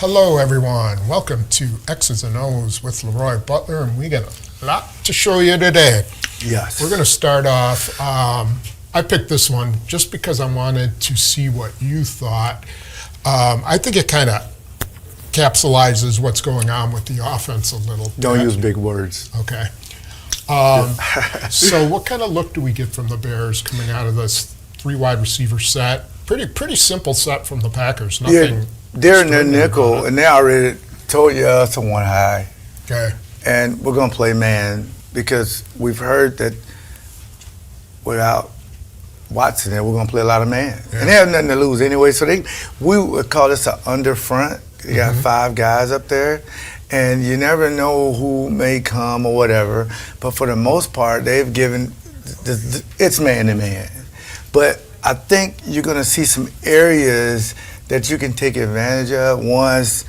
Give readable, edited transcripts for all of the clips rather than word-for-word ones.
Hello, everyone. Welcome to X's and O's with LeRoy Butler, and we got a lot to show you today. Yes. We're going to start off. I picked this one just because I wanted to see what you thought. I think it kind of capsulizes what's going on with the offense a little bit. Don't use big words. Okay. So what kind of look do we get from the Bears coming out of this three wide receiver set? Pretty simple set from the Packers. Nothing. They're in their nickel, and they already told you us to one high. Okay. And we're going to play man because we've heard that without Watson there, we're going to play a lot of man. Yeah. And they have nothing to lose anyway. So we would call this an under front. You got five guys up there, and you never know who may come or whatever. But for the most part, they've given it's man to man. But I think you're going to see some areas that you can take advantage of once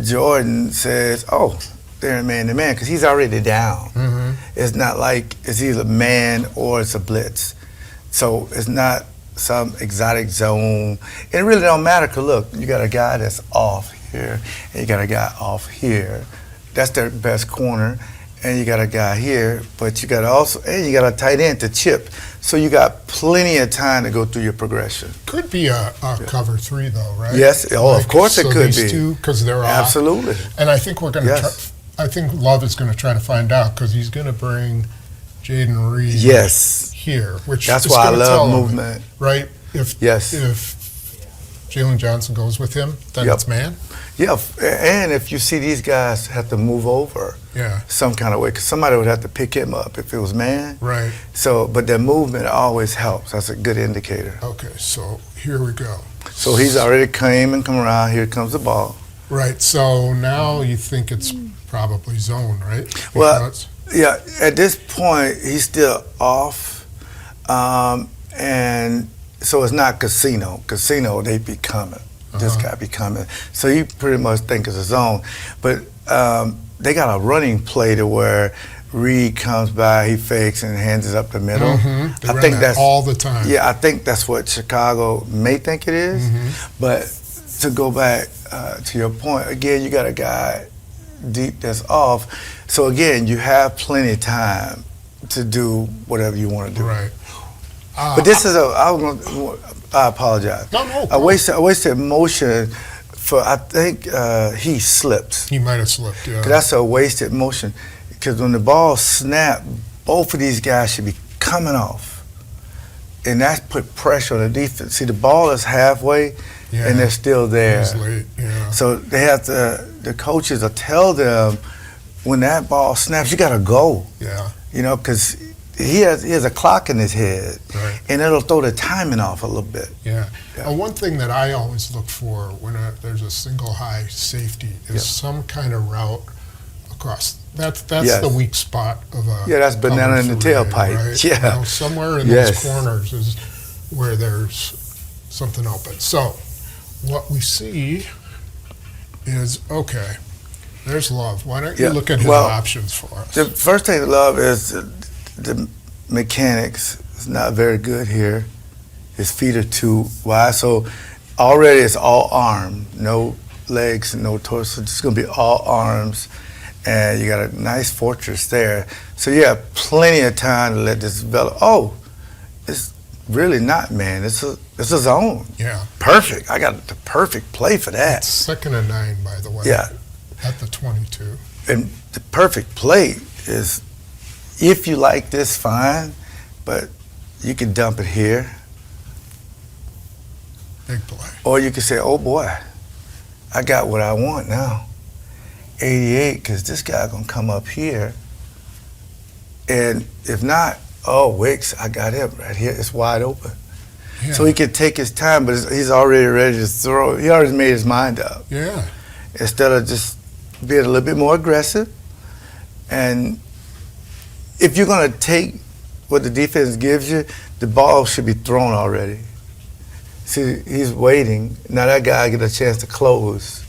Jordan says, oh, they're man to man, because he's already down. It's not like it's either man or it's a blitz. So it's not some exotic zone. It really don't matter, because look, you got a guy that's off here, and you got a guy off here. That's their best corner. And you got a guy here, but you got you got a tight end to chip. So you got plenty of time to go through your progression. Could be a cover three, though, right? Yes. Oh, of course it could these be. two, because they're off. Absolutely. And I think we're going to I think Love is going to try to find out, because he's going to bring Jaden Reed here, which that's is why I gonna love tell movement. him, right? If Jalen Johnson goes with him, then it's man. Yeah, and if you see these guys have to move over some kind of way, because somebody would have to pick him up if it was man. Right. So, but their movement always helps. That's a good indicator. Okay, so here we go. So he's already come around. Here comes the ball. Right, so now you think it's probably zone, right? Well, yeah, at this point, he's still off. And so it's not casino. Casino, they be coming. This guy be coming. So you pretty much think it's a zone. But they got a running play to where Reed comes by, he fakes and hands it up the middle. They run that all the time. Yeah, I think that's what Chicago may think it is. But to go back to your point, again, you got a guy deep that's off. So again, you have plenty of time to do whatever you want to do. Right. But this is I apologize. No. I wasted motion for, I think he slipped. He might have slipped, yeah. 'Cause that's a wasted motion. Because when the ball snapped, both of these guys should be coming off. And that's put pressure on the defense. See, the ball is halfway, and they're still there. It's late, yeah. So they have to, the coaches will tell them, when that ball snaps, you got to go. Yeah. You know, because he has a clock in his head, and it'll throw the timing off a little bit. Yeah. One thing that I always look for when there's a single high safety is some kind of route across. That's the weak spot of a that's banana in the tailpipe. Right? Yeah. You know, somewhere in those corners is where there's something open. So what we see is, okay, there's Love. Why don't you look at his options for us? The first thing to love is the mechanics. It's not very good here. His feet are too wide, so already it's all arm, no legs, no torso. It's going to be all arms, and you got a nice fortress there. So you have plenty of time to let this develop. Oh, it's really not, man. It's a zone. Yeah. Perfect. I got the perfect play for that. It's 2nd and 9, by the way. Yeah. At the 22. And the perfect play is, if you like this, fine, but you can dump it here. Big play. Or you can say, oh boy, I got what I want now. 88, because this guy going to come up here. And if not, oh, Wicks, I got him right here. It's wide open. Yeah. So he can take his time, but he's already ready to throw. He already made his mind up. Yeah. Instead of just being a little bit more aggressive. And if you're going to take what the defense gives you, the ball should be thrown already. See, he's waiting. Now that guy get a chance to close.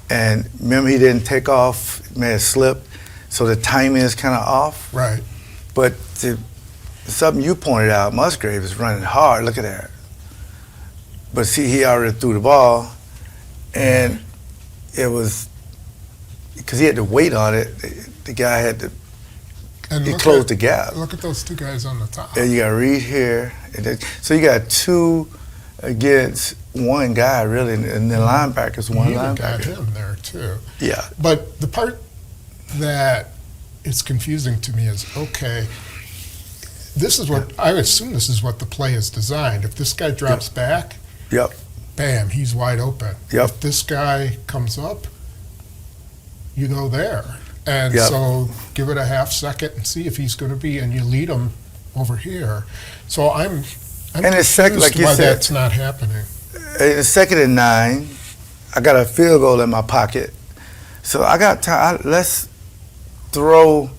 And remember, he didn't take off, may have slipped, so the timing is kind of off. Right. But something you pointed out, Musgrave is running hard. Look at that. But see, he already threw the ball, and it was because he had to wait on it. The guy had to. And he closed the gap. Look at those two guys on the top. And you got Reed here, and then, so you got 2 against 1 guy really, and the linebackers one you linebacker. Got him there too. Yeah. But the part that it's confusing to me is, okay, this is what I assume this is what the play is designed. If this guy drops back, Yep. bam, he's wide open. Yep. If this guy comes up, you go there. And Yep. so give it a half second and see if he's going to be, and you lead him over here. So I'm And it's second, like you why said, that's not happening. it's 2nd and 9. I got a field goal in my pocket, so I got time. Let's throw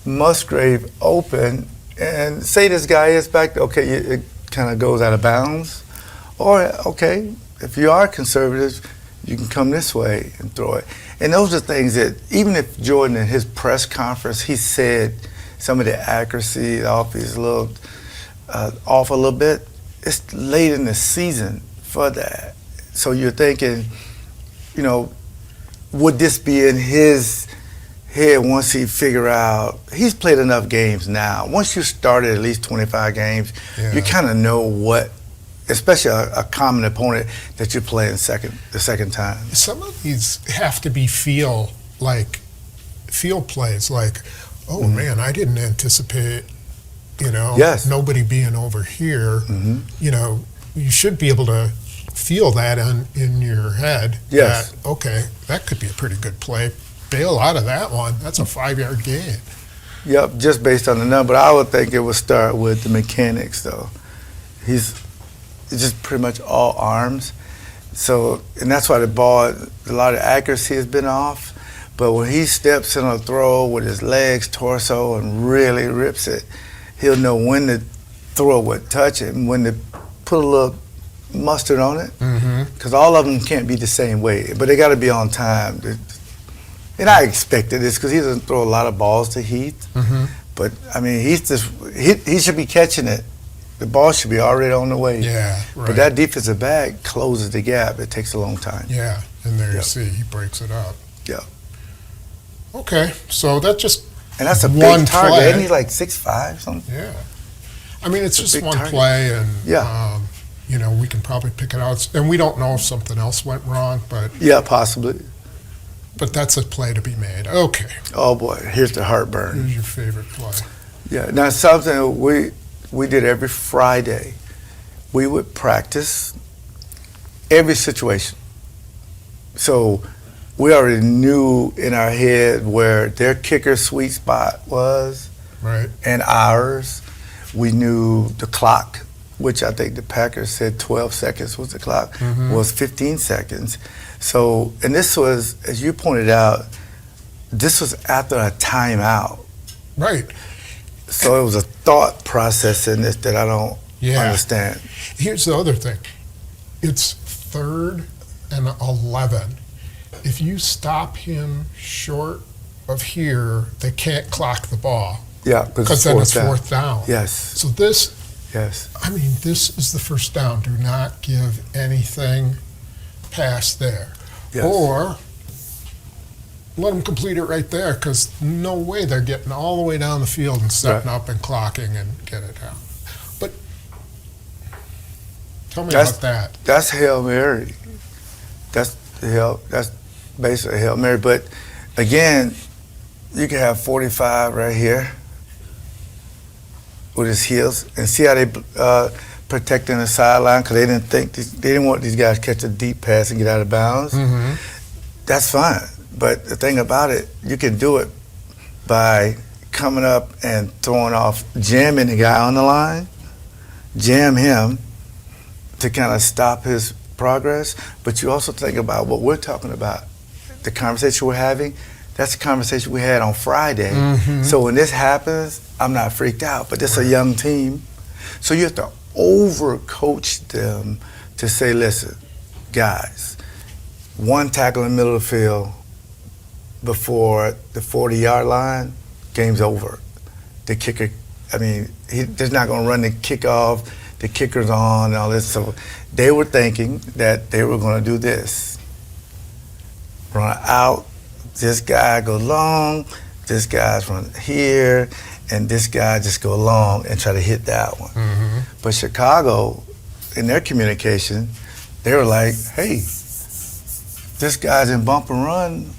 Musgrave open and say this guy is back. Okay, it kind of goes out of bounds, or okay, if you are conservative, you can come this way and throw it. And those are things that, even if Jordan in his press conference, he said some of the accuracy off is a little off a little bit, it's late in the season for that. So you're thinking, you know, would this be in his head once he figure out, he's played enough games now. Once you started at least 25 games, you kind of know what, especially a common opponent that you play the second time. Some of these have to be feel plays, like, oh man, I didn't anticipate, nobody being over here. You know, you should be able to feel that in your head. Yes. That, okay, that could be a pretty good play. Bail out of that one. That's a 5-yard gain. Yep, just based on the number. I would think it would start with the mechanics, though. It's just pretty much all arms. So, and that's why the ball, a lot of accuracy has been off. But when he steps in a throw with his legs, torso, and really rips it, he'll know when to throw it, touch it, and when to put a little mustard on it. Because all of them can't be the same way, but they got to be on time. And I expected this because he doesn't throw a lot of balls to Heath. But, I mean, he should be catching it. The ball should be already on the way. Yeah, right. But that defensive back closes the gap. It takes a long time. Yeah, and there you see, he breaks it up. Yeah. Okay, so that just And that's a one big target. play. Isn't he like 6'5", something? Yeah. I mean, it's just big one target. play, and, Yeah. we can probably pick it out. And we don't know if something else went wrong, but Yeah, possibly. that's a play to be made. Okay, Oh, boy. Here's the heartburn. who's your favorite play? Yeah. Now, something we did every Friday. We would practice every situation. So we already knew in our head where their kicker sweet spot was, Right. and ours. We knew the clock, which I think the Packers said 12 seconds was the clock, was 15 seconds. So, and this was, as you pointed out, this was after a timeout. Right. So it was a thought process in this that I don't understand. Here's the other thing. It's 3rd and 11. If you stop him short of here, they can't clock the ball. Yeah, Because then it's 4th down. Yes. So this is the first down. Do not give anything past there. Yes. Or let them complete it right there, because no way they're getting all the way down the field and setting up and clocking and get it down. But tell me about that. That's Hail Mary. That's basically Hail Mary. But again, you can have 45 right here with his heels, and see how they protecting the sideline, because they didn't want these guys to catch a deep pass and get out of bounds. That's fine. But the thing about it, you can do it by coming up and throwing off, jamming the guy on the line, jam him to kind of stop his progress. But you also think about what we're talking about, the conversation we're having. That's the conversation we had on Friday. So when this happens, I'm not freaked out. But this is a young team. So you have to overcoach them to say, listen, guys, one tackle in the middle of the field before the 40-yard line, game's over. The kicker, they're not going to run the kickoff, the kicker's on, and all this. So they were thinking that they were going to do this. run out. This guy go long. This guy's run here, and this guy just go long and try to hit that one. Mm-hmm. But Chicago, in their communication, they were like, "Hey, this guy's in bump and run.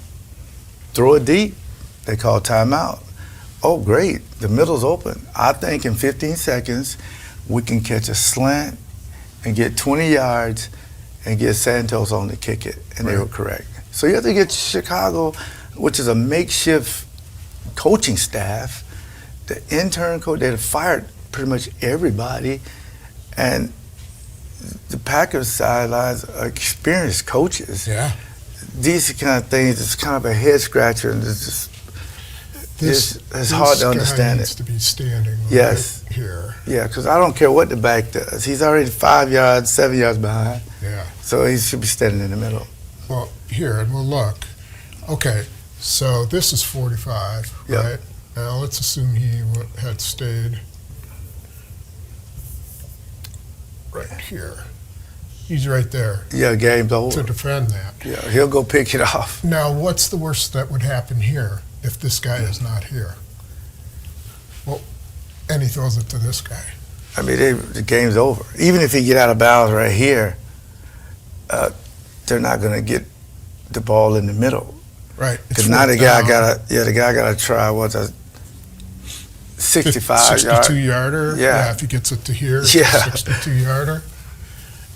Throw it deep." They call timeout. Oh, great. The middle's open. I think in 15 seconds, we can catch a slant and get 20 yards and get Santos on to kick it. And they were correct. So you have to get Chicago, which is a makeshift coaching staff. The intern coach, they had fired pretty much everybody. And the Packers sidelines are experienced coaches. Yeah. These kind of things, it's kind of a head scratcher, and it's just it's hard to understand This guy needs to be standing Yes. right here. Yeah, because I don't care what the back does. He's already 5 yards, 7 yards behind. Yeah. So he should be standing in the middle. Well, here, and we'll look. Okay, so this is 45, Yep. right? Now let's assume he had stayed right here. He's right there Yeah, game's to over. defend that. Yeah, he'll go pick it off. Now, what's the worst that would happen here if this guy is not here? Well, and he throws it to this guy. I mean, the game's over. Even if he get out of bounds right here, they're not going to get the ball in the middle. Right. Because now the guy got to try what's a 65 yard. 62-yarder. Yeah. If he gets it to here, it's Yeah. a 62-yarder.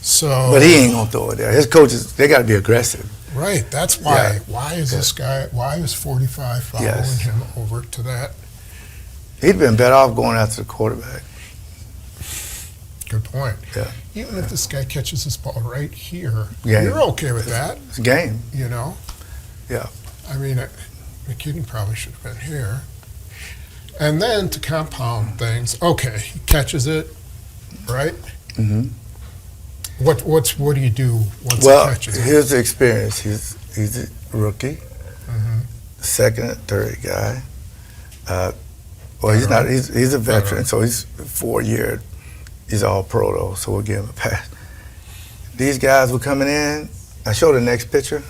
So. But he ain't going to throw it there. His coaches, they got to be aggressive. Right. That's why. Yeah. Why is this guy? Why is 45 following Yes. him over to that? He'd been better off going after the quarterback. Good point. Yeah. Even if this guy catches this ball right here, Game. you're okay with that, It's a game. you know? Yeah. I mean, McKinney probably should have been here. And then to compound things, okay, he catches it, right? Mm-hmm. What do you do once Well, he catches it? here's the experience. He's a rookie, Mhm. second, third guy. Well, he's not. He's a veteran, so he's 4-year. He's all pro though, so we'll give him a pass. These guys were coming in. I show the next picture.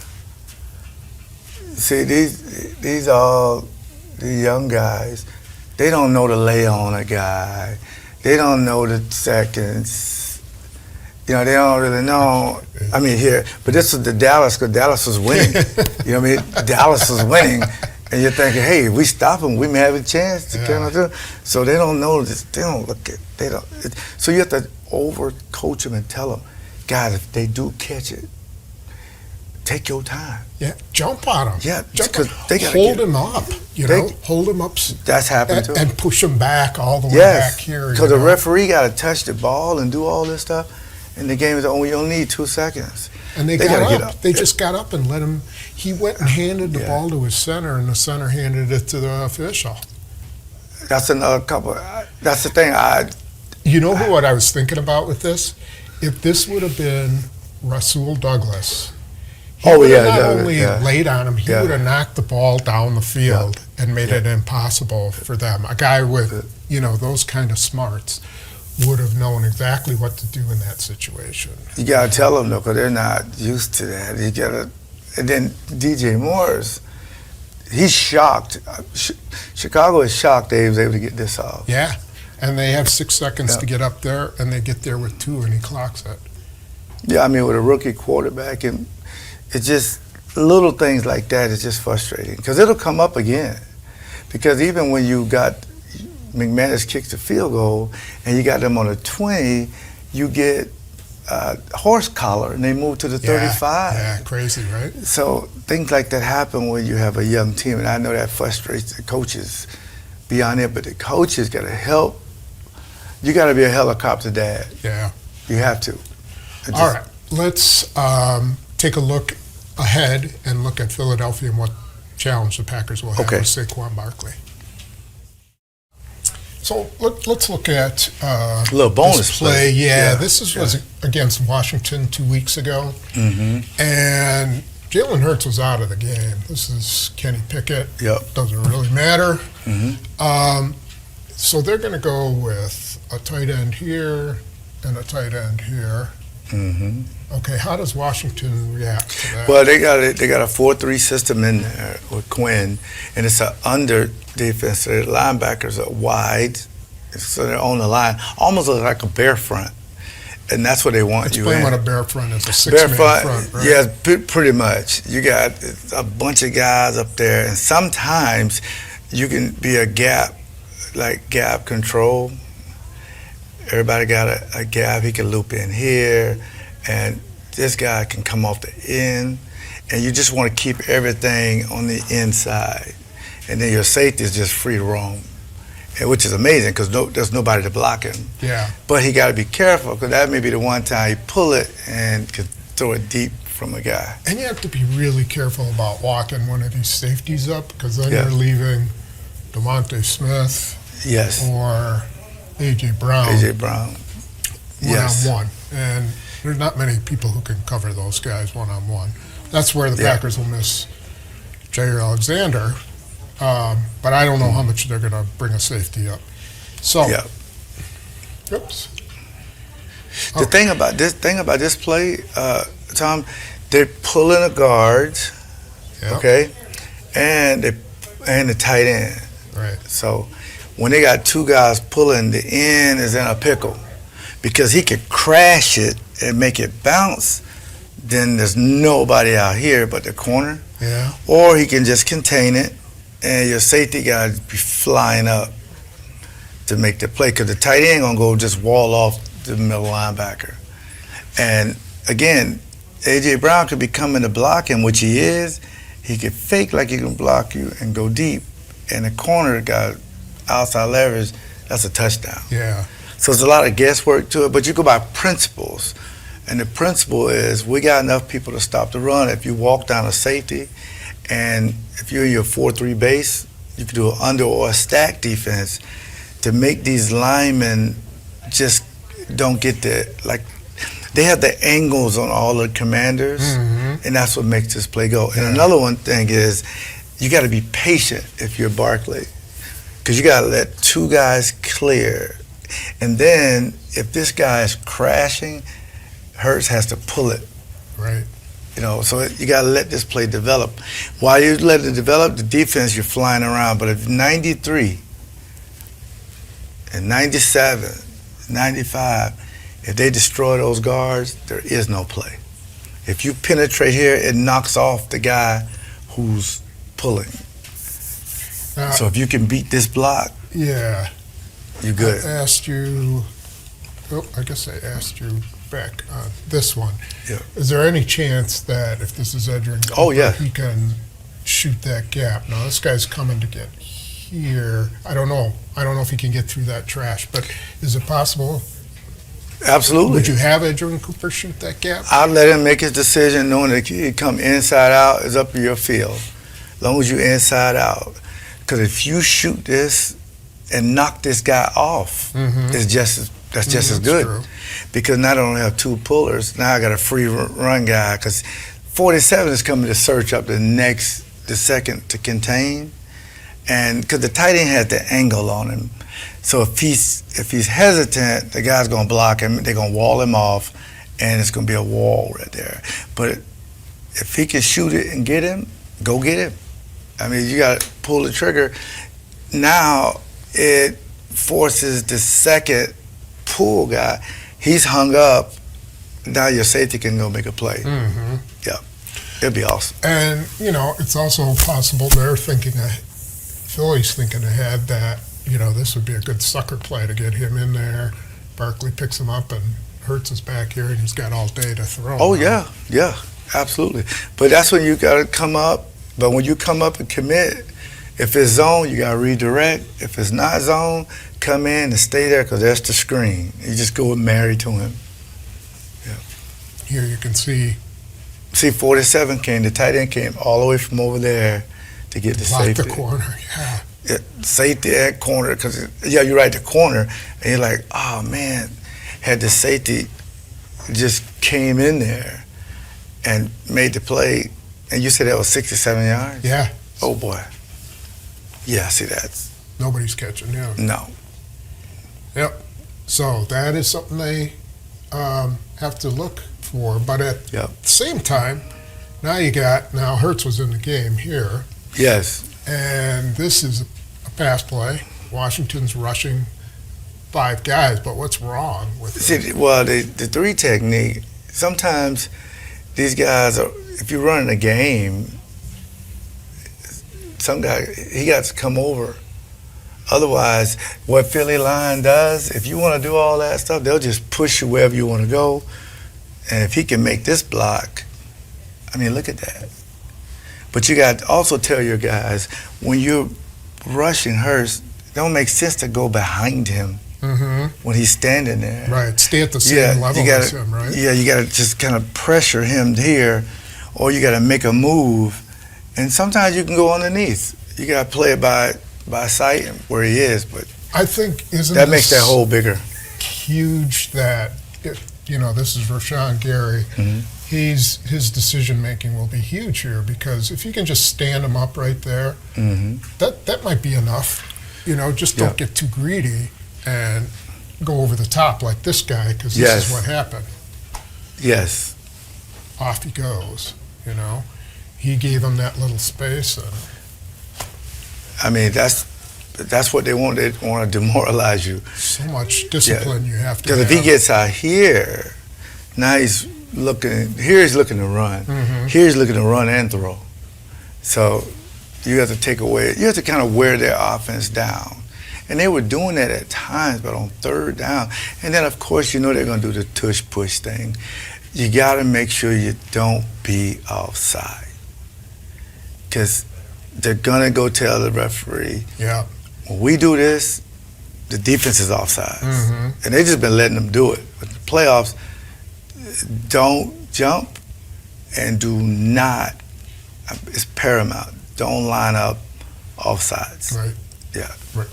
See, these all the young guys. They don't know to lay on a guy. They don't know the seconds. You know, they don't really know. I mean, here, but this is the Dallas, because Dallas was winning. You know what I mean? Dallas was winning. And you're thinking, hey, if we stop them, we may have a chance to kind of do. So they don't know this. They don't look at. They don't. So you have to over-coach them and tell them, guys, if they do catch it, take your time. Yeah, jump on him. Yeah, jump because they got hold him up. You They- know, hold him up. That's happened too. And push him back all the way Yes, back here. because you the know? referee got to touch the ball and do all this stuff, and the game is only you only need 2 seconds. And they gotta got get up. up. They just got up and let him. He went and handed the Yeah. ball to his center, and the center handed it to the official. That's another couple. That's the thing. You know what I was thinking about with this? If this would have been Rasul Douglas, he Oh, would have yeah, not Douglas, only yeah. laid on him, he Yeah. would have knocked the ball down the field and made it impossible for them. A guy with, those kind of smarts would have known exactly what to do in that situation. You gotta tell them though, because they're not used to that. You gotta, and then DJ Moore's, he's shocked. Chicago is shocked they was able to get this off. Yeah, and they have 6 seconds Yeah. to get up there, and they get there with 2, and he clocks it. Yeah, I mean with a rookie quarterback, and it's just little things like that is just frustrating because it'll come up again. Because even when you got McManus kicks the field goal and you got them on a 20, you get horse collar and they move to the 35. Yeah, crazy, right? So things like that happen when you have a young team, and I know that frustrates the coaches beyond it, but the coaches got to help. You got to be a helicopter dad. Yeah. You have to. All right, let's take a look ahead and look at Philadelphia and what challenge the Packers will have Okay. with Saquon Barkley. So let's look at A little bonus this play. Yeah, Yeah, this was against Washington 2 weeks ago, Mm-hmm. and Jalen Hurts was out of the game. This is Kenny Pickett. Yep. Doesn't really matter. Mm-hmm. So they're going to go with a tight end here and a tight end here. Mm-hmm. Okay, how does Washington react to that? Well, they got a 4-3 system in there with Quinn, and it's an under defense. So the linebackers are wide, so they're on the line, almost like a bear front, and that's what they want It's you playing in. with a bear front. It's a six-man front, right? Yeah, pretty much. You got a bunch of guys up there, and sometimes you can be a gap control. Everybody got a gap. He can loop in here, and this guy can come off the end, and you just want to keep everything on the inside. And then your safety is just free to roam, which is amazing because there's nobody to block him. Yeah. But he got to be careful because that may be the one time he pull it and could throw it deep from a guy. And you have to be really careful about walking one of these safeties up because then you're leaving Devontae Smith or A.J. Brown. One-on-one. And there's not many people who can cover those guys one-on-one. That's where the Packers will miss Jair Alexander. But I don't know how much they're going to bring a safety up. So, oops. The thing about this play, Tom, they're pulling a guard, okay, and the tight end. Right. So when they got two guys pulling, the end is in a pickle because he could crash it and make it bounce. Then there's nobody out here but the corner. Yeah. Or he can just contain it, and your safety guy be flying up to make the play because the tight end gonna go just wall off the middle linebacker. And again, A.J. Brown could be coming to block him, which he is. He could fake like he can block you and go deep. And the corner got outside leverage, that's a touchdown. Yeah. So there's a lot of guesswork to it, but you go by principles. And the principle is we got enough people to stop the run. If you walk down a safety, and if you're in your 4-3 base, you can do an under or a stack defense to make these linemen just don't get they have the angles on all the commanders, and that's what makes this play go. And another one thing is you got to be patient if you're Barkley because you got to let two guys clear. And then if this guy is crashing, Hurts has to pull it. Right. So you got to let this play develop. While you let it develop, the defense, you're flying around. But if 93 and 97, 95, if they destroy those guards, there is no play. If you penetrate here, it knocks off the guy who's pulling. So if you can beat this block, you're good. I asked you, I guess I asked you back on this one. Yeah. Is there any chance that if this is Edgerrin Cooper, he can shoot that gap? Now, this guy's coming to get here. I don't know if he can get through that trash, but is it possible? Absolutely. Would you have Edgerrin Cooper shoot that gap? I'd let him make his decision knowing that he come inside out is up to your field, as long as you're inside out. Because if you shoot this and knock this guy off, that's just as good. True. Because not only have two pullers, now I got a free run guy. Because 47 is coming to search up the second to contain, and because the tight end has the angle on him, so if he's hesitant, the guy's gonna block him. They're gonna wall him off, and it's gonna be a wall right there. But if he can shoot it and get him, go get him. I mean, you got to pull the trigger. Now it forces the second pull guy. He's hung up. Now your safety can go make a play. Yeah, it'd be awesome. And it's also possible they're thinking, Philly's thinking ahead that this would be a good sucker play to get him in there. Barkley picks him up and Hurts is back here and he's got all day to throw. Oh yeah, absolutely. But that's when you got to come up. But when you come up and commit, if it's zone, you got to redirect. If it's not zone, come in and stay there because that's the screen. You just go married to him. Yeah. Here you can see. 47 came, the tight end came all the way from over there to get the safety. The corner, safety at corner, because, you're right, the corner. And you're like, oh, man, had the safety just came in there and made the play. And you said that was 67 yards? Yeah. Oh, boy. Yeah, see that. Nobody's catching him. No. Yep. So that is something they have to look for. But at Yep. the same time, now Hurts was in the game here, Yes. and this is a pass play. Washington's rushing 5 guys, but what's wrong with it? See, well, the 3 technique, sometimes these guys are, if you're running a game, some guy, he got to come over. Otherwise, what Philly line does, if you want to do all that stuff, they'll just push you wherever you want to go. And if he can make this block, I mean, look at that. But you got to also tell your guys, when you're rushing Hurts, it don't make sense to go behind him when he's standing there. Right, stay at the same level as him, right? Yeah, you got to just kind of pressure him here, or you got to make a move. And sometimes you can go underneath. You got to play it by sight where he is, but I think that makes that hole bigger. Huge that this is Rashawn Gary. His decision making will be huge here, because if you can just stand him up right there, that might be enough. Just don't get too greedy and go over the top like this guy, because this is what happened. Yes. Off he goes. He gave him that little space, and I mean, that's what they want. They want to demoralize you. So much discipline you have to Because if he gets out here, now he's looking to run. Here he's looking to run and throw. So you have to kind of wear their offense down. And they were doing that at times, but on 3rd down. And then, of course, they're going to do the tush-push thing. You got to make sure you don't be offside. Because they're going to go tell the referee, when we do this, the defense is offside. And they've just been letting them do it. But the playoffs, don't jump and do not, it's paramount, don't line up offsides. Right. Yeah. Right.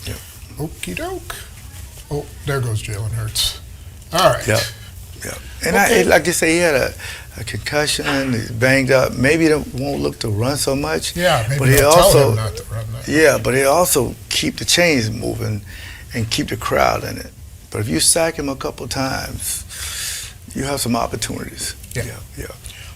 Yeah. Okie doke. Oh, there goes Jalen Hurts. All right. Yeah. And like you say, he had a concussion, he's banged up. Maybe they won't look to run so much. Yeah, maybe but he they'll also, tell him not to run that. Yeah, but he also keep the chains moving and keep the crowd in it. But if you sack him a couple times, you have some opportunities. Yeah.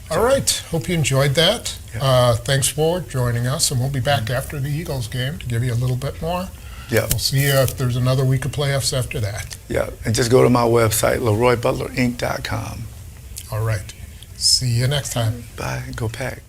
All right. Hope you enjoyed that. Yeah. Thanks for joining us, and we'll be back after the Eagles game to give you a little bit more. Yeah. We'll see you if there's another week of playoffs after that. Yeah, and just go to my website, LeRoyButlerInc.com. All right. See you next time. Bye. Go Pack.